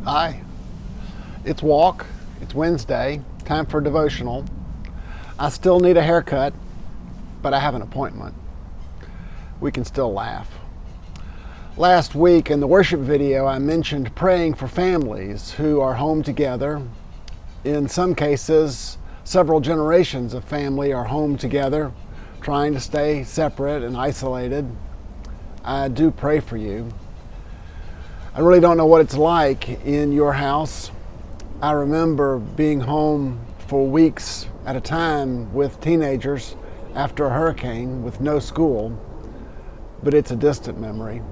Hi, it's walk. It's Wednesday, time for devotional. I still need a haircut, but I have an appointment. We can still laugh. Last week in the worship video, I mentioned praying for families who are home together. In some cases, several generations of family are home together, trying to stay separate and isolated. I do pray for you. I really don't know what it's like in your house. I remember being home for weeks at a time with teenagers after a hurricane with no school, but it's a distant memory.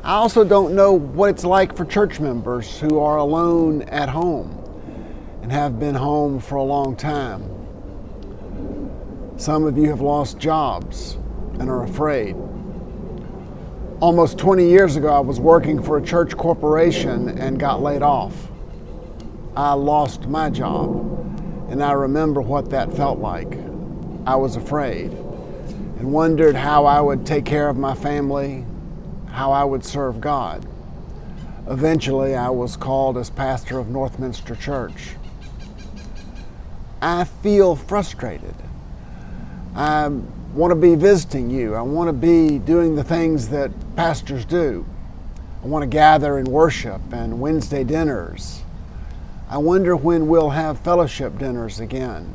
I also don't know what it's like for church members who are alone at home and have been home for a long time. Some of you have lost jobs and are afraid. Almost 20 years ago, I was working for a church corporation and got laid off. I lost my job, and I remember what that felt like. I was afraid and wondered how I would take care of my family, how I would serve God. Eventually, I was called as pastor of Northminster Church. I feel frustrated. I want to be visiting you. I want to be doing the things that pastors do. I want to gather and worship and Wednesday dinners. I wonder when we'll have fellowship dinners again,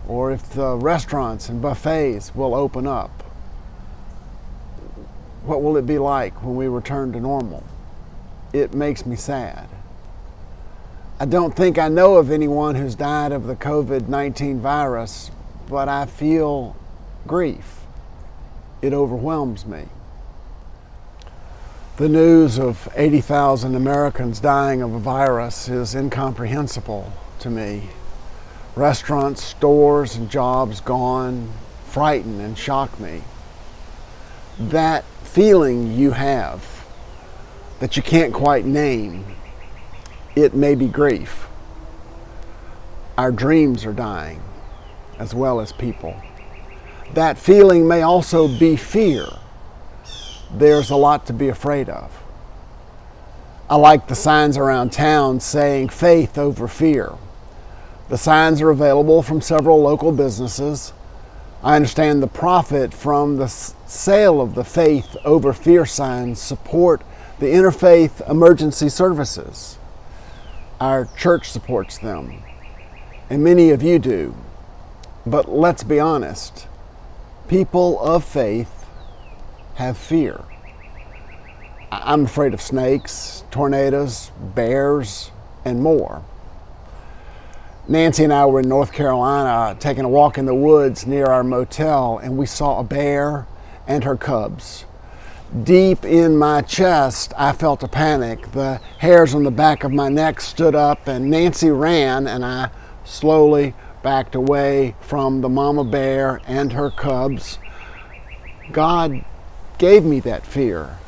or if the restaurants and buffets will open up. What will it be like when we return to normal? It makes me sad. I don't think I know of anyone who's died of the COVID-19 virus, but I feel grief. It overwhelms me. The news of 80,000 Americans dying of a virus is incomprehensible to me. Restaurants, stores, and jobs gone frighten and shock me. That feeling you have that you can't quite name, it may be grief. Our dreams are dying, as well as people. That feeling may also be fear. There's a lot to be afraid of. I like the signs around town saying faith over fear. The signs are available from several local businesses. I understand the profit from the sale of the faith over fear signs support the Interfaith Emergency Services. Our church supports them, and many of you do. But let's be honest, people of faith have fear. I'm afraid of snakes, tornadoes, bears, and more. Nancy and I were in North Carolina taking a walk in the woods near our motel, and we saw a bear and her cubs. Deep in my chest, I felt a panic. The hairs on the back of my neck stood up, and Nancy ran, and I slowly backed away from the mama bear and her cubs. God gave me that fear,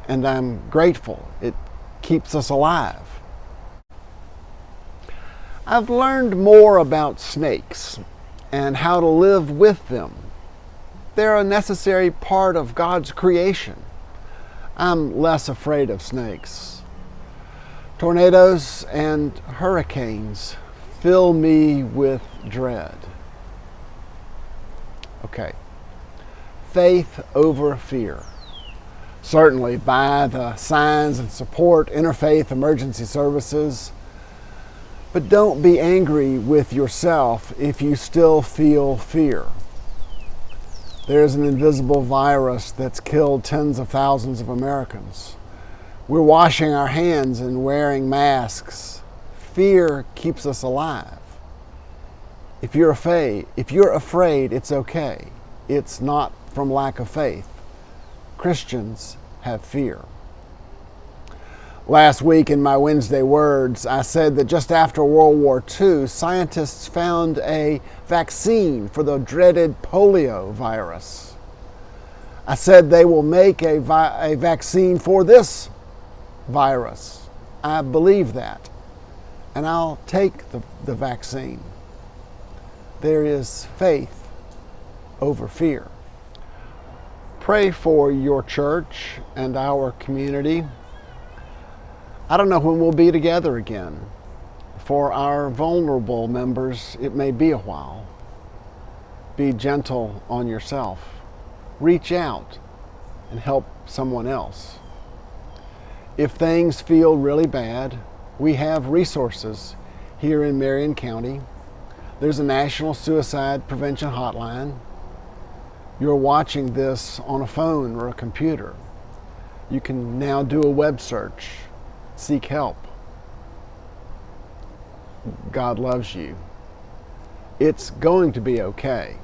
and I'm grateful. It keeps us alive. I've learned more about snakes and how to live with them. They're a necessary part of God's creation. I'm less afraid of snakes. Tornadoes and hurricanes fill me with dread. Okay. Faith over fear. Certainly by the signs and support Interfaith Emergency Services. But don't be angry with yourself if you still feel fear. There's an invisible virus that's killed tens of thousands of Americans. We're washing our hands and wearing masks. Fear keeps us alive. If you're afraid, it's okay. It's not from lack of faith. Christians have fear. Last week in my Wednesday words, I said that just after World War II, scientists found a vaccine for the dreaded polio virus. I said they will make a vaccine for this virus. I believe that, and I'll take the vaccine. There is faith over fear. Pray for your church and our community. I don't know when we'll be together again. For our vulnerable members, it may be a while. Be gentle on yourself. Reach out and help someone else. If things feel really bad, we have resources here in Marion County. There's a National Suicide Prevention Hotline. You're watching this on a phone or a computer. You can now do a web search, seek help. God loves you. It's going to be okay.